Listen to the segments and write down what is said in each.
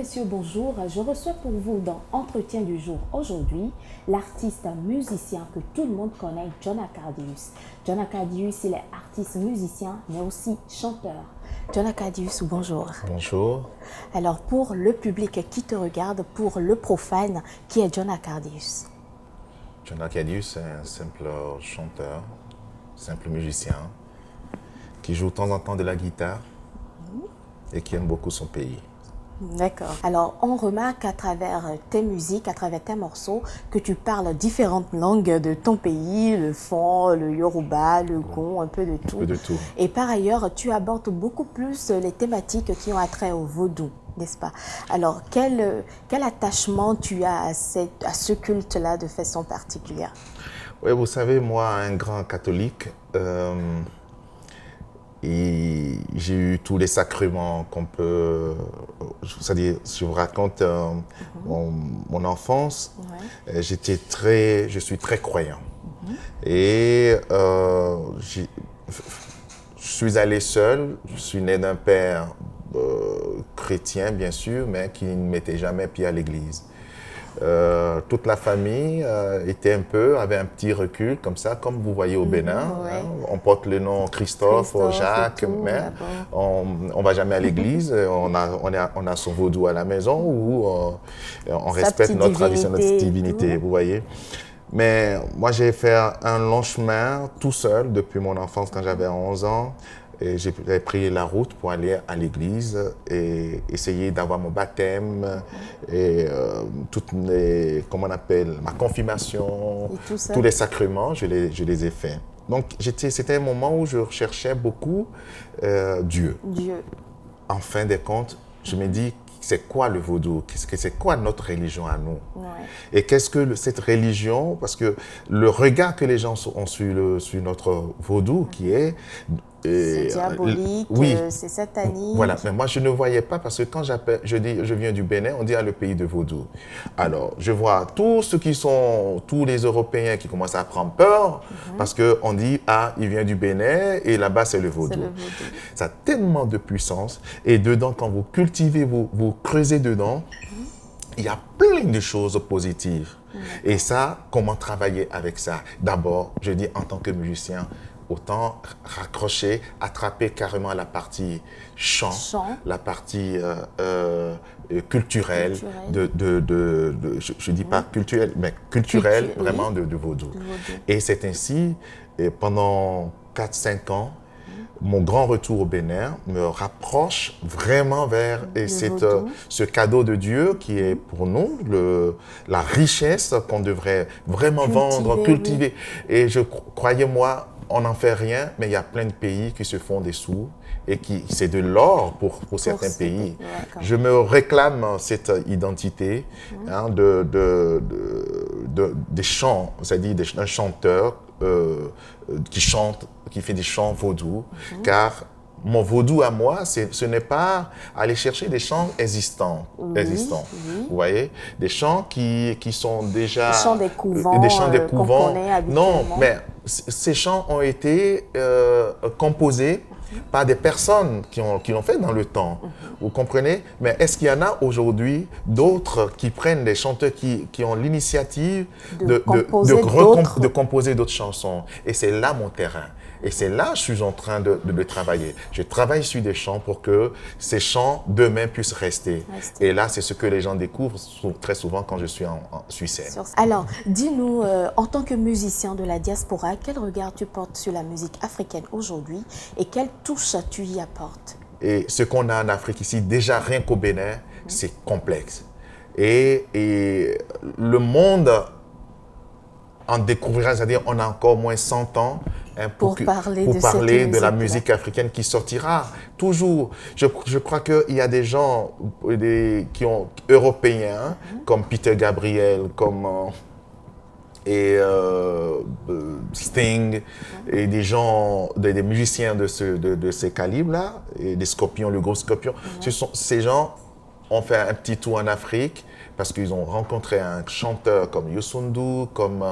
messieurs, bonjour. Je reçois pour vous dans Entretien du jour aujourd'hui l'artiste musicien que tout le monde connaît, John Akadius. John Akadius, il est artiste musicien, mais aussi chanteur. John Akadius, bonjour. Bonjour. Alors, pour le public qui te regarde, pour le profane, qui est John Akadius? John Akadius est un simple chanteur, simple musicien, qui joue de temps en temps de la guitare et qui aime beaucoup son pays. D'accord. Alors, on remarque à travers tes musiques, à travers tes morceaux, que tu parles différentes langues de ton pays, le fon, le yoruba, le gon, un peu de tout. Un peu de tout. Et par ailleurs, tu abordes beaucoup plus les thématiques qui ont attrait au vaudou, n'est-ce pas? Alors, quel attachement tu as à ce culte-là de façon particulière? Oui, vous savez, moi, un grand catholique, et j'ai eu tous les sacrements qu'on peut... C'est-à-dire, je vous raconte mon enfance, je suis très croyant. Et je suis allé seul, je suis né d'un père chrétien, bien sûr, mais qui ne mettait jamais pied à l'église. Toute la famille avait un petit recul comme ça, comme vous voyez au Bénin. Ouais. On porte le nom Christophe Jacques, tout, mais on ne va jamais à l'église. On a son vaudou à la maison où on respecte notre tradition, notre divinité, vous voyez. Mais moi, j'ai fait un long chemin tout seul depuis mon enfance quand j'avais 11 ans. Et j'ai pris la route pour aller à l'église et essayer d'avoir mon baptême et toutes les, comment on appelle, ma confirmation, tous les sacrements, je les ai faits. Donc c'était un moment où je recherchais beaucoup Dieu. En fin de compte, je me dis, c'est quoi le vaudou? C'est quoi notre religion à nous? Et qu'est-ce que cette religion, parce que le regard que les gens ont sur notre vaudou qui est... C'est diabolique, c'est satanique. Voilà, mais moi je ne voyais pas parce que quand je dis je viens du Bénin, on dit le pays de vaudou. Alors je vois tous les Européens qui commencent à prendre peur parce qu'on dit il vient du Bénin et là-bas c'est le vaudou. Ça a tellement de puissance et dedans quand vous cultivez, vous creusez dedans, il y a plein de choses positives. Et ça, comment travailler avec ça? D'abord, je dis en tant que musicien, autant raccrocher, attraper carrément la partie chant. La partie culturelle, je ne dis pas culturelle, mais culturelle vraiment de vaudou. Et c'est ainsi, pendant 4-5 ans, mon grand retour au Bénin me rapproche vraiment vers ce cadeau de Dieu qui est pour nous la richesse qu'on devrait vraiment cultiver. Et croyez-moi, on n'en fait rien, mais il y a plein de pays qui se font des sous et c'est de l'or pour certains pays. Je me réclame cette identité des chants, c'est-à-dire d'un chanteur qui fait des chants vaudous, car mon vaudou à moi, ce n'est pas aller chercher des chants existants. Vous voyez, des chants qui sont déjà... Des chants des couvents, qu'on connaît habituellement. Non, mais ces chants ont été composés par des personnes qui l'ont fait dans le temps. Vous comprenez? Mais est-ce qu'il y en a aujourd'hui d'autres qui prennent des chanteurs qui ont l'initiative de composer d'autres chansons? Et c'est là mon terrain. Et c'est là que je suis en train de travailler. Je travaille sur des chants pour que ces chants demain puissent rester. Et là, c'est ce que les gens découvrent très souvent quand je suis sur scène. Alors, dis-nous, en tant que musicien de la diaspora, quel regard tu portes sur la musique africaine aujourd'hui et quelle touche tu y apportes? Et ce qu'on a en Afrique ici, déjà rien qu'au Bénin, c'est complexe. Et le monde en découvrira, c'est-à-dire on a encore moins 100 ans pour parler de la musique africaine qui sortira toujours. Je crois qu'il y a des gens européens comme Peter Gabriel, comme Sting, et des musiciens de ces calibres-là, et des Scorpions, le groupe Scorpion. Ces gens ont fait un petit tour en Afrique, parce qu'ils ont rencontré un chanteur comme Youssou N'Dour, comme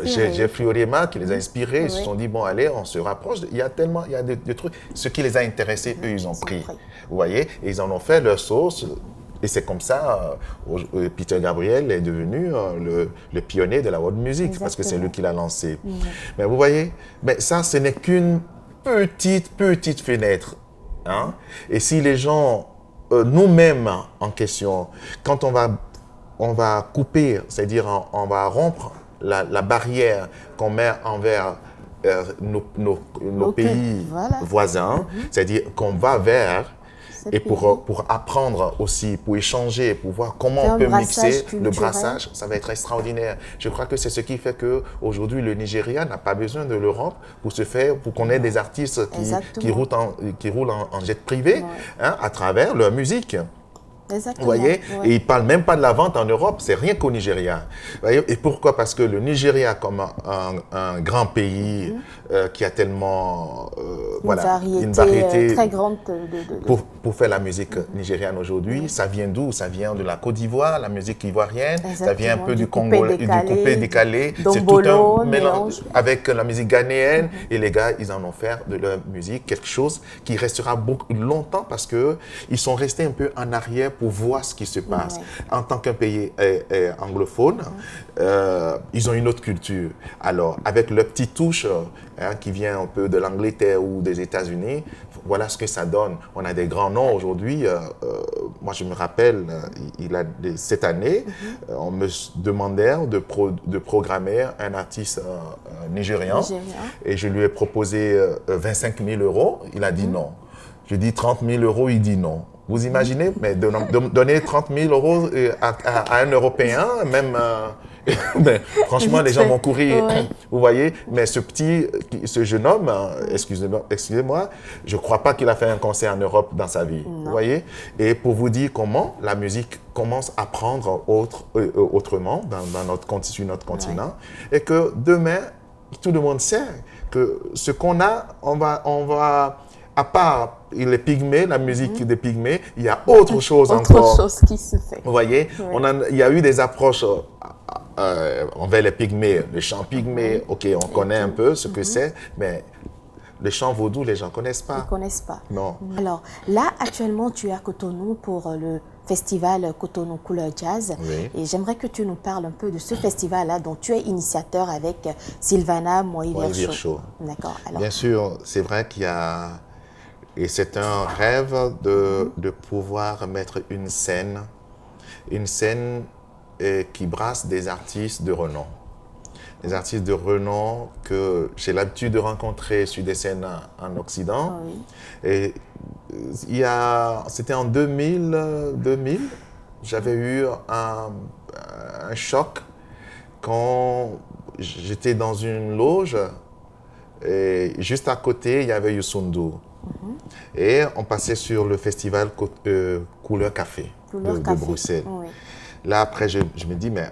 Jeffrey Oriema, qui les a inspirés. Ils se sont dit, bon, allez, on se rapproche. Il y a tellement, il y a des trucs. Ce qui les a intéressés, eux, ils ont pris. Vous voyez? Et ils en ont fait leur sauce. Et c'est comme ça, Peter Gabriel est devenu le pionnier de la world music, parce que c'est lui qui l'a lancé. Mais vous voyez, mais ça, ce n'est qu'une petite fenêtre. Hein? Et si les gens, nous-mêmes en question, quand on va couper, c'est-à-dire on va rompre la barrière qu'on met envers nos pays voisins, c'est-à-dire qu'on va vers, et pour apprendre aussi, pour échanger, pour voir comment on peut mixer le brassage, ça va être extraordinaire. Je crois que c'est ce qui fait qu'aujourd'hui, le Nigeria n'a pas besoin de l'Europe pour qu'on ait des artistes qui roulent en jet privé hein, à travers leur musique. Exactement. Vous voyez, et ils ne parlent même pas de la vente en Europe, c'est rien qu'au Nigeria. Vous voyez, et pourquoi? Parce que le Nigeria, comme un grand pays qui a tellement une variété très grande pour faire la musique nigériane aujourd'hui, ça vient d'où? Ça vient de la Côte d'Ivoire, la musique ivoirienne, ça vient un peu du Congo, du coupé décalé. C'est tout un mélange avec la musique ghanéenne. Et les gars, ils en ont fait de leur musique quelque chose qui restera beaucoup longtemps parce qu'ils sont restés un peu en arrière pour voir ce qui se passe. En tant qu'un pays anglophone, ils ont une autre culture. Alors, avec leur petite touche qui vient un peu de l'Angleterre ou des États-Unis, voilà ce que ça donne. On a des grands noms aujourd'hui. Moi, je me rappelle, cette année, on me demandait de programmer un artiste nigérian. Et je lui ai proposé 25 000 €. Il a dit non. Je dis 30 000 €, il dit non. Vous imaginez, mais donner 30 000 € à un Européen, même, mais franchement, les gens vont courir, vous voyez. Mais ce jeune homme, excusez-moi, je ne crois pas qu'il a fait un concert en Europe dans sa vie, vous voyez. Et pour vous dire comment la musique commence à prendre autrement dans notre continent, et que demain, tout le monde sait que ce qu'on a, on va à part les pygmées, la musique des pygmées, il y a autre chose encore. Autre chose qui se fait. Vous voyez, il y a eu des approches envers les pygmées, les chants pygmées. Ok, on connaît un peu ce que c'est, mais les chants vaudous, les gens ne connaissent pas. Ils ne connaissent pas. Non. Alors, là, actuellement, tu es à Cotonou pour le festival Cotonou Couleur Jazz. Oui. Et j'aimerais que tu nous parles un peu de ce festival-là dont tu es initiateur avec Sylvana Moï-Virchow. D'accord. Bien sûr, c'est vrai qu'il y a... Et c'est un rêve de pouvoir mettre une scène qui brasse des artistes de renom. Des artistes de renom que j'ai l'habitude de rencontrer sur des scènes en Occident. Et c'était en 2000, j'avais eu un choc quand j'étais dans une loge et juste à côté, il y avait Youssou N'Dour. Et on passait sur le festival Couleur Café de Bruxelles. Là, après, je me dis, mais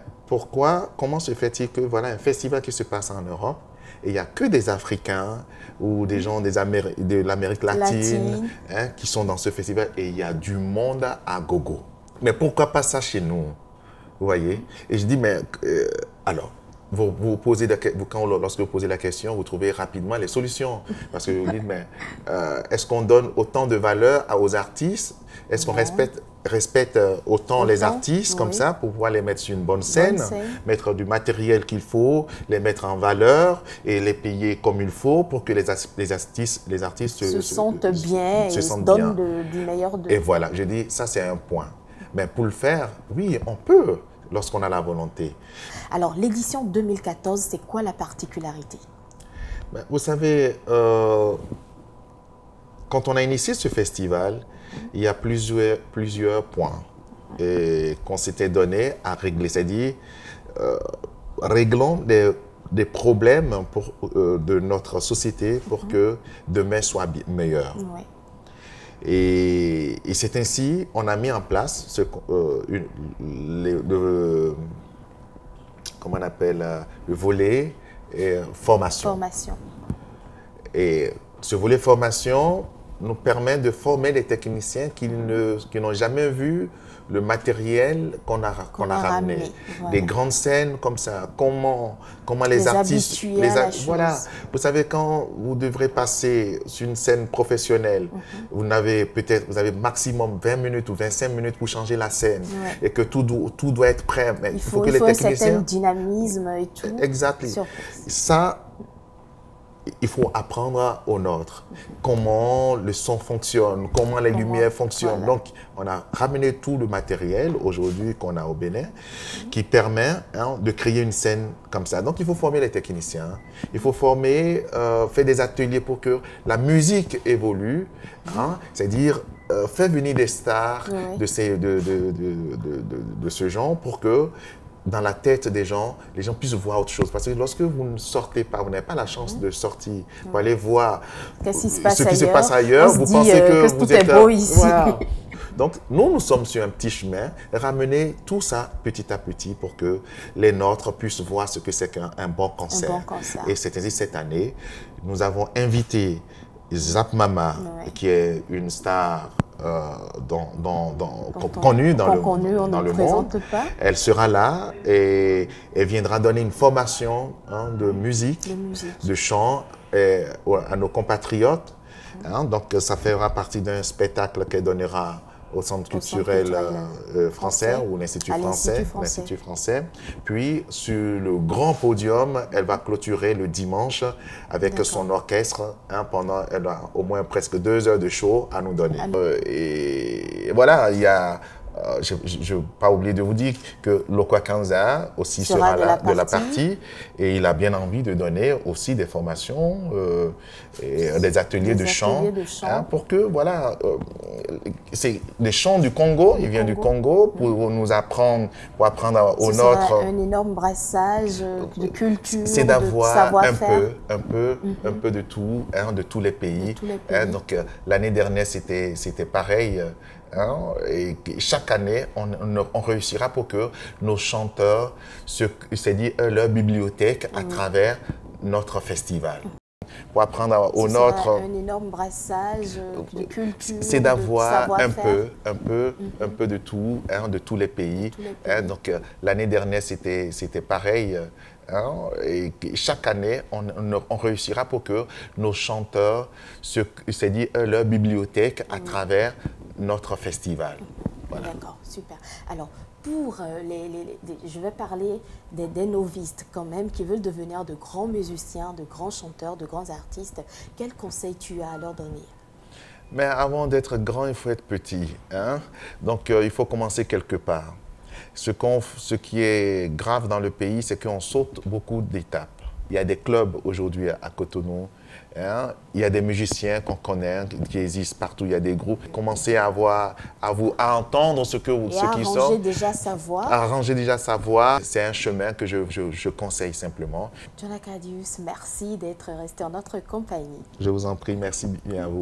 comment se fait-il que voilà un festival qui se passe en Europe et il n'y a que des Africains ou des gens de l'Amérique latine hein, qui sont dans ce festival et il y a du monde à gogo. Mais pourquoi pas ça chez nous? Vous voyez? Et je dis, mais alors, lorsque vous posez la question, vous trouvez rapidement les solutions. Parce que vous dites, mais est-ce qu'on donne autant de valeur aux artistes? Est-ce qu'on respecte autant les artistes comme ça pour pouvoir les mettre sur une bonne scène, mettre du matériel qu'il faut, les mettre en valeur et les payer comme il faut pour que les artistes se sentent bien et se donnent du meilleur d'eux. Et voilà, je dis, ça c'est un point. Mais pour le faire, oui, on peut lorsqu'on a la volonté. Alors, l'édition 2014, c'est quoi la particularité? Vous savez, quand on a initié ce festival, il y a plusieurs points qu'on s'était donné à régler. C'est-à-dire, réglons des problèmes de notre société pour que demain soit meilleur. Oui. Et c'est ainsi, on a mis en place comment on appelle, le volet formation. Formation. Et ce volet formation nous permet de former des techniciens qui n'ont jamais vu le matériel qu'on a ramené. Voilà. Des grandes scènes comme ça, comment les artistes... Voilà, vous savez, quand vous devrez passer sur une scène professionnelle, vous avez maximum 20 minutes ou 25 minutes pour changer la scène et que tout doit être prêt. Mais il faut que les techniciens... un certain dynamisme et tout. Exactement. Ça, il faut apprendre au nôtre comment le son fonctionne, comment les lumières fonctionnent. Voilà. Donc, on a ramené tout le matériel aujourd'hui qu'on a au Bénin qui permet de créer une scène comme ça. Donc, il faut former les techniciens, il faut former, faire des ateliers pour que la musique évolue, c'est-à-dire faire venir des stars de ce genre pour que dans la tête des gens, les gens puissent voir autre chose. Parce que lorsque vous ne sortez pas, vous n'avez pas la chance de sortir pour aller voir ce qui se passe ailleurs, vous pensez que vous êtes beau ici. Voilà. Donc, nous sommes sur un petit chemin, ramener tout ça petit à petit pour que les nôtres puissent voir ce que c'est qu'un bon concert. Et c'est ainsi, cette année, nous avons invité Zap Mama, qui est une star connue dans le monde. Elle sera là et elle viendra donner une formation de musique, de chant à nos compatriotes. Donc, ça fera partie d'un spectacle qu'elle donnera au Centre culturel français ou l'Institut français. Puis, sur le grand podium, elle va clôturer le dimanche avec son orchestre. Elle a au moins presque 2 heures de show à nous donner. Et voilà, il y a... je n'ai pas oublié de vous dire que Lokwa Kanza aussi sera là de la partie et il a bien envie de donner aussi des formations et des ateliers de chant pour que, voilà, c'est les chants du Congo, il vient du Congo pour nous apprendre, au nôtre. Un énorme brassage de culture, c'est d'avoir un peu de tout, de tous les pays. Donc l'année dernière, c'était pareil. Et chaque année, on réussira pour que nos chanteurs c'est-à-dire leur bibliothèque à travers notre festival. Pour apprendre au nôtre... un énorme brassage de culture, c'est d'avoir un peu de tout, de tous les pays. Donc l'année dernière, c'était pareil. Et chaque année, on réussira pour que nos chanteurs c'est-à-dire leur bibliothèque à travers notre festival. Voilà. D'accord, super. Alors, pour je vais parler des novices quand même qui veulent devenir de grands musiciens, de grands chanteurs, de grands artistes. Quels conseils tu as à leur donner? Mais avant d'être grand, il faut être petit. Donc, il faut commencer quelque part. Ce qui est grave dans le pays, c'est qu'on saute beaucoup d'étapes. Il y a des clubs aujourd'hui à Cotonou. Il y a des musiciens qu'on connaît, qui existent partout. Il y a des groupes. Commencez à entendre ce qui sort. Arranger déjà sa voix. Arranger déjà sa voix. C'est un chemin que je conseille simplement. John Akadius, merci d'être resté en notre compagnie. Je vous en prie, merci bien à vous.